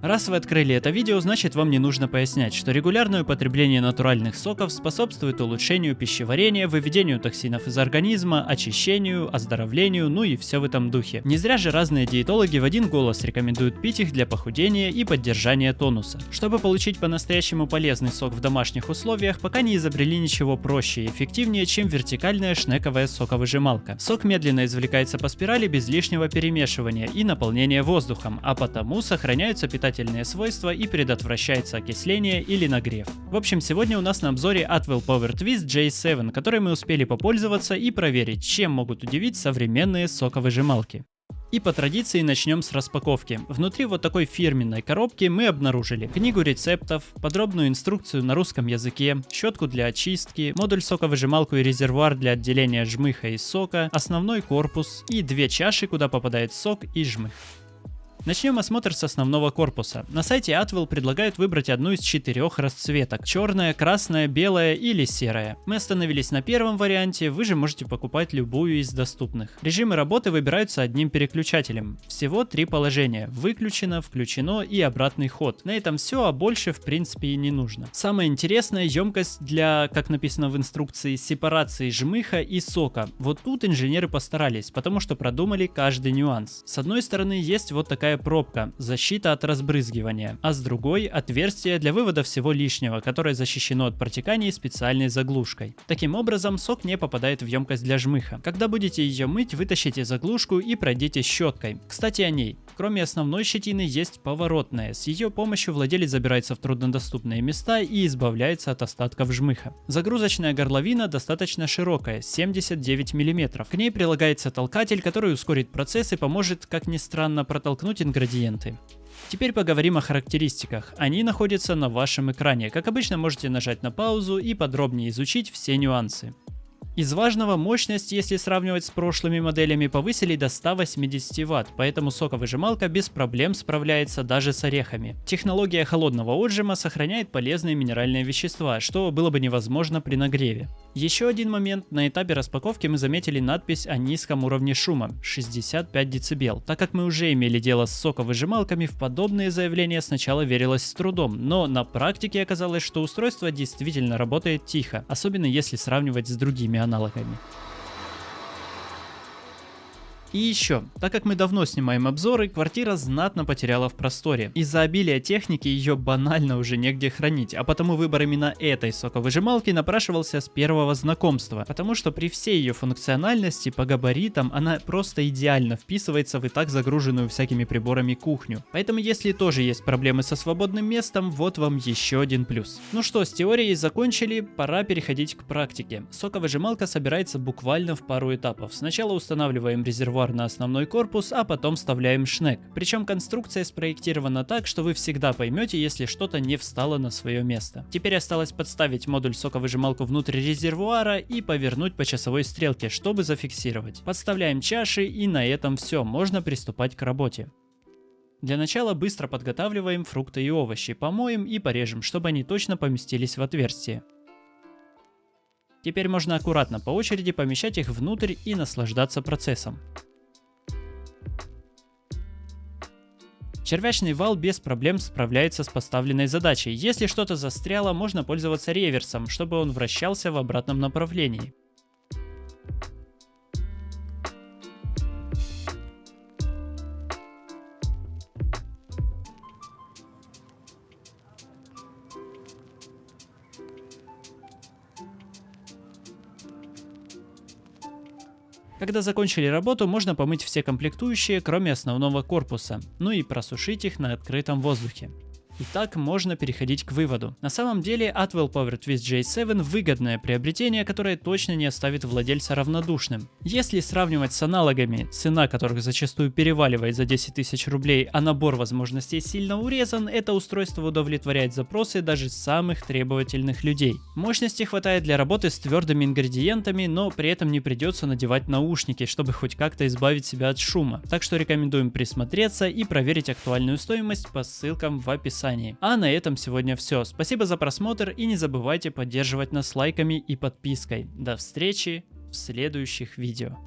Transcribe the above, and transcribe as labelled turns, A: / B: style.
A: Раз вы открыли это видео, значит вам не нужно пояснять, что регулярное употребление натуральных соков способствует улучшению пищеварения, выведению токсинов из организма, очищению, оздоровлению, ну и все в этом духе. Не зря же разные диетологи в один голос рекомендуют пить их для похудения и поддержания тонуса. Чтобы получить по-настоящему полезный сок в домашних условиях, пока не изобрели ничего проще и эффективнее, чем вертикальная шнековая соковыжималка. Сок медленно извлекается по спирали без лишнего перемешивания и наполнения воздухом, а потому сохраняются питательные свойства и предотвращается окисление или нагрев. В общем, сегодня у нас на обзоре Atwell Power Twist J7, который мы успели попользоваться и проверить, чем могут удивить современные соковыжималки. И по традиции начнем с распаковки. Внутри вот такой фирменной коробки мы обнаружили книгу рецептов, подробную инструкцию на русском языке, щетку для очистки, модуль соковыжималку и резервуар для отделения жмыха и сока, основной корпус и две чаши, куда попадает сок и жмых. Начнем осмотр с основного корпуса. На сайте Atwell предлагают выбрать одну из 4 расцветок: черная, красная, белая или серая. Мы остановились на первом варианте, вы же можете покупать любую из доступных. Режимы работы выбираются одним переключателем. Всего 3 положения: выключено, включено и обратный ход. На этом все, а больше в принципе и не нужно. Самое интересное — емкость для, как написано в инструкции, сепарации жмыха и сока. Вот тут инженеры постарались, потому что продумали каждый нюанс. С одной стороны есть вот такая пробка, защита от разбрызгивания, а с другой — отверстие для вывода всего лишнего, которое защищено от протеканий специальной заглушкой. Таким образом, сок не попадает в емкость для жмыха. Когда будете ее мыть, вытащите заглушку и пройдите щеткой. Кстати, о ней. Кроме основной щетины есть поворотная. С ее помощью владелец забирается в труднодоступные места и избавляется от остатков жмыха. Загрузочная горловина достаточно широкая, 79 мм. К ней прилагается толкатель, который ускорит процесс и поможет, как ни странно, протолкнуть ингредиенты. Теперь поговорим о характеристиках. Они находятся на вашем экране. Как обычно, можете нажать на паузу и подробнее изучить все нюансы. Из важного, мощность, если сравнивать с прошлыми моделями, повысили до 180 Вт, поэтому соковыжималка без проблем справляется даже с орехами. Технология холодного отжима сохраняет полезные минеральные вещества, что было бы невозможно при нагреве. Еще один момент: на этапе распаковки мы заметили надпись о низком уровне шума — 65 дБ. Так как мы уже имели дело с соковыжималками, в подобные заявления сначала верилось с трудом, но на практике оказалось, что устройство действительно работает тихо, особенно если сравнивать с другими аналогами. И еще, так как мы давно снимаем обзоры, квартира знатно потеряла в просторе. Из-за обилия техники ее банально уже негде хранить, а потому выбор именно этой соковыжималки напрашивался с первого знакомства, потому что при всей ее функциональности по габаритам она просто идеально вписывается в и так загруженную всякими приборами кухню. Поэтому если тоже есть проблемы со свободным местом, вот вам еще один плюс. Ну что, с теорией закончили, пора переходить к практике. Соковыжималка собирается буквально в пару этапов. Сначала устанавливаем резервуар на основной корпус, а потом вставляем шнек. Причем конструкция спроектирована так, что вы всегда поймете, если что-то не встало на свое место. Теперь осталось подставить модуль соковыжималку внутрь резервуара и повернуть по часовой стрелке, чтобы зафиксировать. Подставляем чаши, и на этом все, можно приступать к работе. Для начала быстро подготавливаем фрукты и овощи, помоем и порежем, чтобы они точно поместились в отверстие. Теперь можно аккуратно по очереди помещать их внутрь и наслаждаться процессом. Червячный вал без проблем справляется с поставленной задачей. Если что-то застряло, можно пользоваться реверсом, чтобы он вращался в обратном направлении. Когда закончили работу, можно помыть все комплектующие, кроме основного корпуса, ну и просушить их на открытом воздухе. Итак, можно переходить к выводу. На самом деле Atwell Power Twist J7 выгодное приобретение, которое точно не оставит владельца равнодушным. Если сравнивать с аналогами, цена которых зачастую переваливает за 10 тысяч рублей, а набор возможностей сильно урезан, это устройство удовлетворяет запросы даже самых требовательных людей. Мощности хватает для работы с твердыми ингредиентами, но при этом не придется надевать наушники, чтобы хоть как-то избавить себя от шума. Так что рекомендуем присмотреться и проверить актуальную стоимость по ссылкам в описании. А на этом сегодня все. Спасибо за просмотр и не забывайте поддерживать нас лайками и подпиской. До встречи в следующих видео.